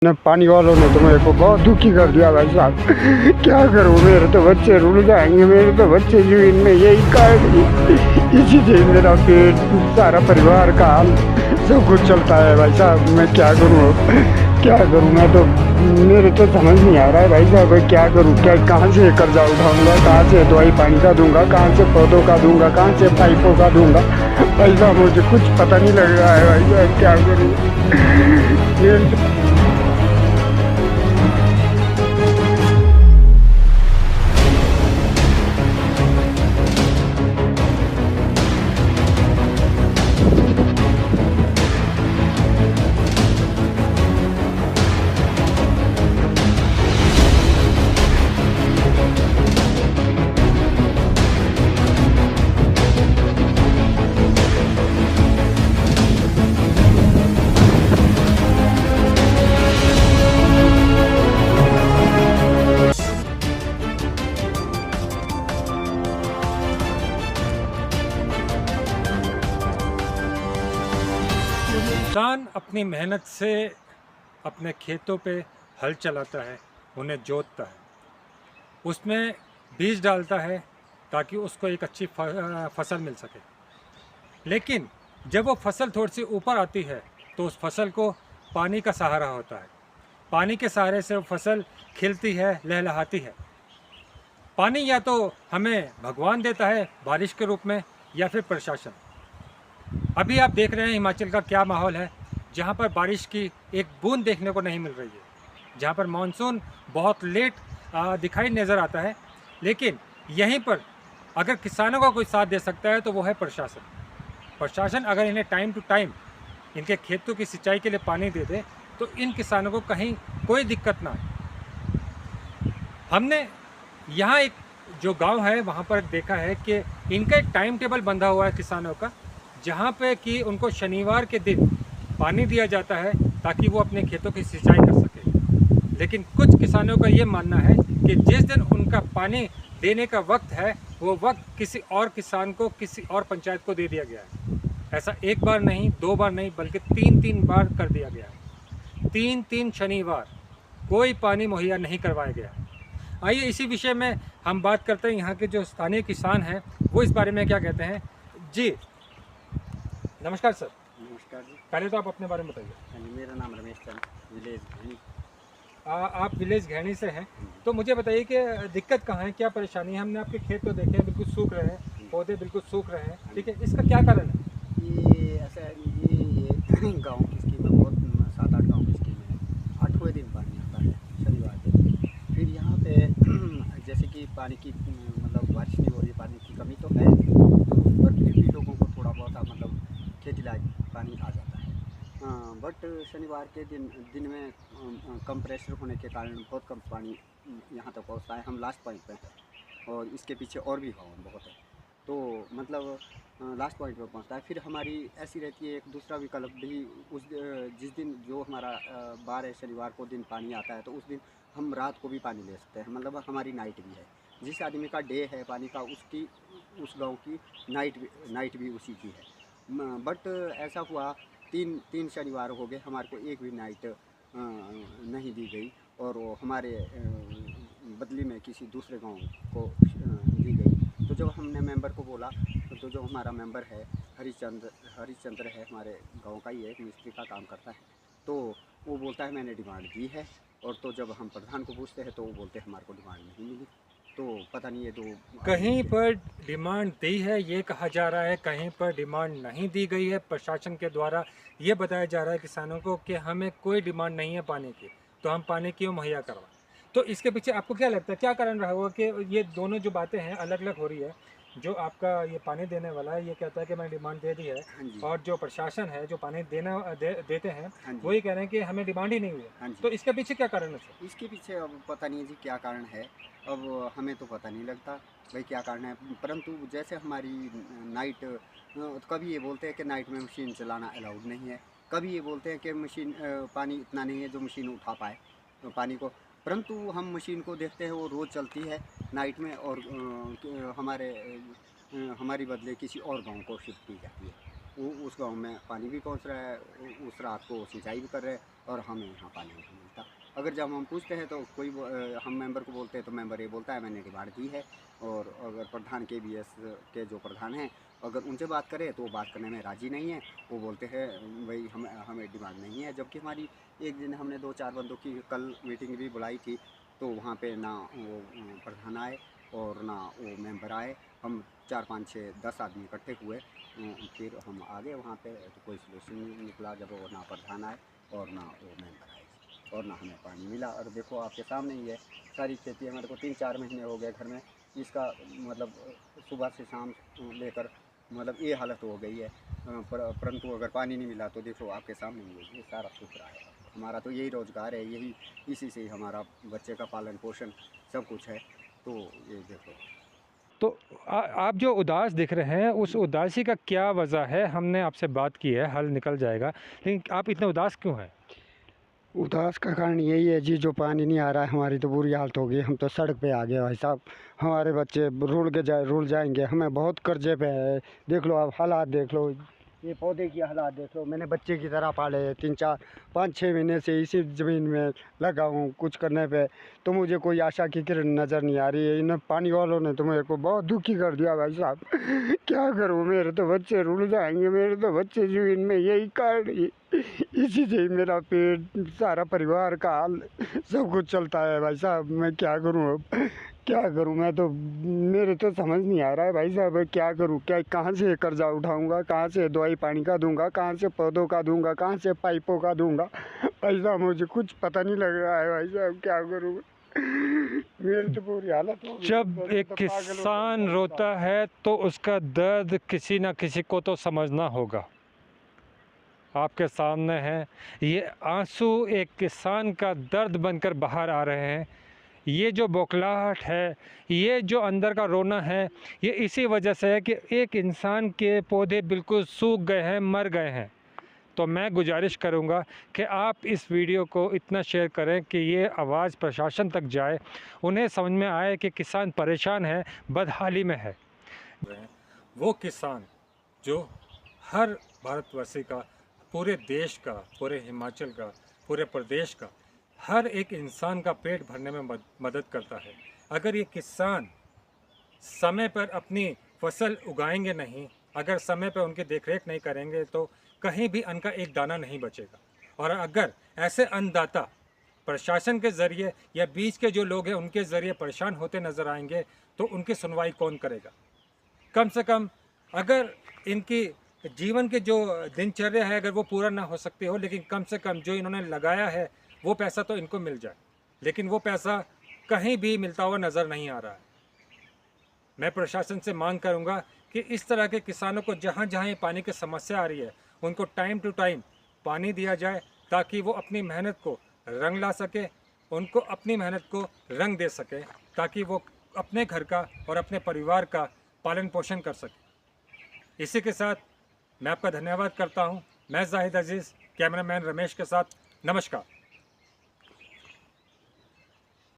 ने पानी वालों ने तो मेरे को बहुत दुखी कर दिया भाई साहब। क्या करूँ, मेरे तो बच्चे रुल जाएंगे, मेरे तो बच्चे जो इनमें यही काट इसी से मेरा पेट, सारा परिवार का हाल सब कुछ चलता है भाई साहब। मैं क्या करूँ, क्या करूँ, मैं तो मेरे तो समझ नहीं आ रहा है भाई साहब। मैं क्या करूँ, क्या कहाँ से कर्जा उठाऊंगा, कहाँ से दवाई पानी का दूंगा, कहाँ से पौधों का दूंगा, कहाँ से पाइपों का दूंगा भाई साहब। मुझे कुछ पता नहीं लग रहा है भाई साहब, क्या करूँ। किसान अपनी मेहनत से अपने खेतों पे हल चलाता है, उन्हें जोतता है, उसमें बीज डालता है ताकि उसको एक अच्छी फसल मिल सके। लेकिन जब वो फसल थोड़ी सी ऊपर आती है तो उस फसल को पानी का सहारा होता है। पानी के सहारे से वो फसल खिलती है, लहलहाती है। पानी या तो हमें भगवान देता है बारिश के रूप में, या फिर प्रशासन। अभी आप देख रहे हैं हिमाचल का क्या माहौल है, जहाँ पर बारिश की एक बूंद देखने को नहीं मिल रही है, जहाँ पर मानसून बहुत लेट दिखाई नज़र आता है। लेकिन यहीं पर अगर किसानों का कोई साथ दे सकता है तो वो है प्रशासन। प्रशासन अगर इन्हें टाइम टू टाइम इनके खेतों की सिंचाई के लिए पानी दे दे तो इन किसानों को कहीं कोई दिक्कत ना आए। हमने यहाँ एक जो गांव है वहाँ पर देखा है कि इनका एक टाइम टेबल बंधा हुआ है किसानों का, जहाँ पे कि उनको शनिवार के दिन पानी दिया जाता है ताकि वो अपने खेतों की सिंचाई कर सके। लेकिन कुछ किसानों का ये मानना है कि जिस दिन उनका पानी देने का वक्त है वो वक्त किसी और किसान को, किसी और पंचायत को दे दिया गया है। ऐसा एक बार नहीं, दो बार नहीं, बल्कि तीन बार कर दिया गया है। तीन शनिवार कोई पानी मुहैया नहीं करवाया गया है। आइए इसी विषय में हम बात करते हैं। यहाँ के जो स्थानीय किसान हैं वो इस बारे में क्या कहते हैं। जी नमस्कार सर। नमस्कार जी। पहले तो आप अपने बारे में बताइए। हाँ जी, मेरा नाम रमेश चंद, विलेज घैनी। आप विलेज घैनी से हैं, तो मुझे बताइए कि दिक्कत कहाँ है, क्या परेशानी है। हमने आपके खेत तो देखे हैं, बिल्कुल सूख रहे हैं, पौधे बिल्कुल सूख रहे हैं, ठीक है, इसका क्या कारण है। ये ऐसा है, ये गांव की स्कीम है, बहुत 7-8 गांव की स्कीम है। 8वें दिन पानी आता है शनिवार के दिन। फिर यहाँ पे जैसे कि पानी की मतलब बारिश नहीं हो रही, पानी की कमी तो है, पर फिर भी लोगों को थोड़ा बहुत मतलब खेती लायक पानी आ जाता है। बट शनिवार के दिन में कम प्रेशर होने के कारण बहुत कम पानी यहाँ तक पहुँचता है। हम लास्ट पॉइंट पे हैं और इसके पीछे और भी गाँव बहुत है, तो मतलब लास्ट पॉइंट पे पहुँचता है। फिर हमारी ऐसी रहती है, एक दूसरा विकल्प भी जिस दिन जो हमारा बार है, शनिवार को दिन पानी आता है, तो उस दिन हम रात को भी पानी ले सकते हैं। मतलब हमारी नाइट भी है। जिस आदमी का डे है पानी का, उसकी उस गांव की नाइट भी उसी की है। बट ऐसा हुआ, तीन शनिवार हो गए, हमारे को एक भी नाइट नहीं दी गई, और वो हमारे बदली में किसी दूसरे गांव को दी गई। तो जब हमने मेंबर को बोला, तो जो हमारा मेंबर है हरिश्चंद्र है, हमारे गांव का ही है, एक मिस्त्री का काम करता है, तो वो बोलता है मैंने डिमांड दी है। और तो जब हम प्रधान को पूछते हैं तो वो बोलते हैं हमारे को डिमांड नहीं मिली। तो पता नहीं, ये दो कहीं पर डिमांड दी है ये कहा जा रहा है, कहीं पर डिमांड नहीं दी गई है। प्रशासन के द्वारा ये बताया जा रहा है किसानों को कि हमें कोई डिमांड नहीं है पानी की, तो हम पानी क्यों मुहैया करवाएं। तो इसके पीछे आपको क्या लगता है, क्या कारण रहा होगा कि ये दोनों जो बातें हैं अलग अलग हो रही है। जो आपका ये पानी देने वाला है ये कहता है कि मैंने डिमांड दे दी है, हाँ जी, और जो प्रशासन है जो पानी देते हैं हाँ जी, वो ये कह रहे हैं कि हमें डिमांड ही नहीं हुई हाँ है। जी। तो इसके पीछे क्या कारण है सर। इसके पीछे अब पता नहीं जी क्या कारण है। अब हमें तो पता नहीं लगता भाई क्या कारण है। परंतु जैसे हमारी नाइट, कभी ये बोलते हैं कि नाइट में मशीन चलाना अलाउड नहीं है, कभी ये बोलते हैं कि मशीन पानी इतना नहीं है जो मशीन उठा पाए पानी को। परंतु हम मशीन को देखते हैं, वो रोज़ चलती है नाइट में, और हमारी बदले किसी और गांव को शिफ्ट की जाती है। वो उस गांव में पानी भी पहुंच रहा है, उस रात को सिंचाई भी कर रहे हैं, और हमें यहाँ पानी नहीं मिलता। अगर जब हम पूछते हैं तो कोई हम मेंबर को बोलते हैं तो मेंबर ये बोलता है मैंने डिमांड दी है। और अगर प्रधान KBS के जो प्रधान हैं अगर उनसे बात करें तो वो बात करने में राज़ी नहीं है। वो बोलते हैं भाई हमें डिमांड नहीं है। जबकि हमारी एक दिन हमने 2-4 बंदों की कल मीटिंग भी बुलाई थी, तो वहाँ पे ना वो प्रधान आए और ना वो मेंबर आए। हम 4, 5, 6, 10 आदमी इकट्ठे हुए, फिर हम आ गए वहाँ पे, तो कोई सलूशन नहीं निकला जब वो ना प्रधान आए और ना वो मेंबर आए और ना हमें पानी मिला। और देखो आपके सामने ही है सारी खेती हमारे को 3-4 महीने हो गए घर में, इसका मतलब सुबह से शाम लेकर मतलब ये हालत हो गई है। परंतु अगर पानी नहीं मिला तो देखो आपके सामने ही है, ये सारा सूख रहा है। हमारा तो यही रोज़गार है, यही इसी से ही हमारा बच्चे का पालन पोषण सब कुछ है। तो ये देखो। तो आप जो उदास दिख रहे हैं, उस उदासी का क्या वजह है? हमने आपसे बात की है, हल निकल जाएगा, लेकिन आप इतने उदास क्यों हैं? उदास का कारण यही है जी, जो पानी नहीं आ रहा है हमारी तो बुरी हालत हो गई। हम तो सड़क पे आ गए भाई साहब, हमारे बच्चे रुल जाएंगे, हमें बहुत कर्जे पे है। देख लो आप हालात देख लो, ये पौधे की हालात देख लो। मैंने बच्चे की तरह पाले 3-4, 5-6 महीने से इसी ज़मीन में लगा हूँ कुछ करने पे, तो मुझे कोई आशा की किरण नज़र नहीं आ रही है। इन पानी वालों ने तो मेरे को बहुत दुखी कर दिया भाई साहब। क्या करूँ, मेरे तो बच्चे रुल जाएंगे, मेरे तो बच्चे ज़मीन में यही कारण इसी से ही मेरा पेट, सारा परिवार का हाल सब कुछ चलता है भाई साहब। मैं क्या करूँ अब, क्या करूँ? मैं तो, मेरे तो समझ नहीं आ रहा है भाई साहब, क्या करूँ? क्या कहाँ से कर्जा उठाऊँगा, कहाँ से दवाई पानी का दूँगा, कहाँ से पौधों का दूँगा, कहाँ से पाइपों का दूँगा भाई साहब? मुझे कुछ पता नहीं लग रहा है भाई साहब, क्या करूँ? मेरी तो पूरी हालत हो गई। जब एक किसान रोता है तो उसका दर्द किसी न किसी को तो समझना होगा। आपके सामने है, ये आंसू एक किसान का दर्द बनकर बाहर आ रहे हैं। ये जो बौखलाहट है, ये जो अंदर का रोना है, ये इसी वजह से है कि एक इंसान के पौधे बिल्कुल सूख गए हैं, मर गए हैं। तो मैं गुजारिश करूंगा कि आप इस वीडियो को इतना शेयर करें कि ये आवाज़ प्रशासन तक जाए, उन्हें समझ में आए कि किसान परेशान है, बदहाली में है। वो किसान जो हर भारतवासी का, पूरे देश का, पूरे हिमाचल का, पूरे प्रदेश का, हर एक इंसान का पेट भरने में मदद करता है। अगर ये किसान समय पर अपनी फसल उगाएंगे नहीं, अगर समय पर उनकी देखरेख नहीं करेंगे तो कहीं भी अन्न का एक दाना नहीं बचेगा। और अगर ऐसे अन्नदाता प्रशासन के ज़रिए या बीच के जो लोग हैं उनके ज़रिए परेशान होते नज़र आएंगे तो उनकी सुनवाई कौन करेगा? कम से कम अगर इनकी जीवन के जो दिनचर्या है अगर वो पूरा ना हो सकती हो, लेकिन कम से कम जो इन्होंने लगाया है वो पैसा तो इनको मिल जाए। लेकिन वो पैसा कहीं भी मिलता हुआ नज़र नहीं आ रहा है। मैं प्रशासन से मांग करूंगा कि इस तरह के किसानों को जहां जहां ये पानी की समस्या आ रही है उनको टाइम टू टाइम पानी दिया जाए, ताकि वो अपनी मेहनत को रंग ला सके, उनको अपनी मेहनत को रंग दे सके, ताकि वो अपने घर का और अपने परिवार का पालन पोषण कर सके। इसी के साथ मैं आपका धन्यवाद करता हूं। मैं जाहिद अजीज़, कैमरामैन रमेश के साथ, नमस्कार।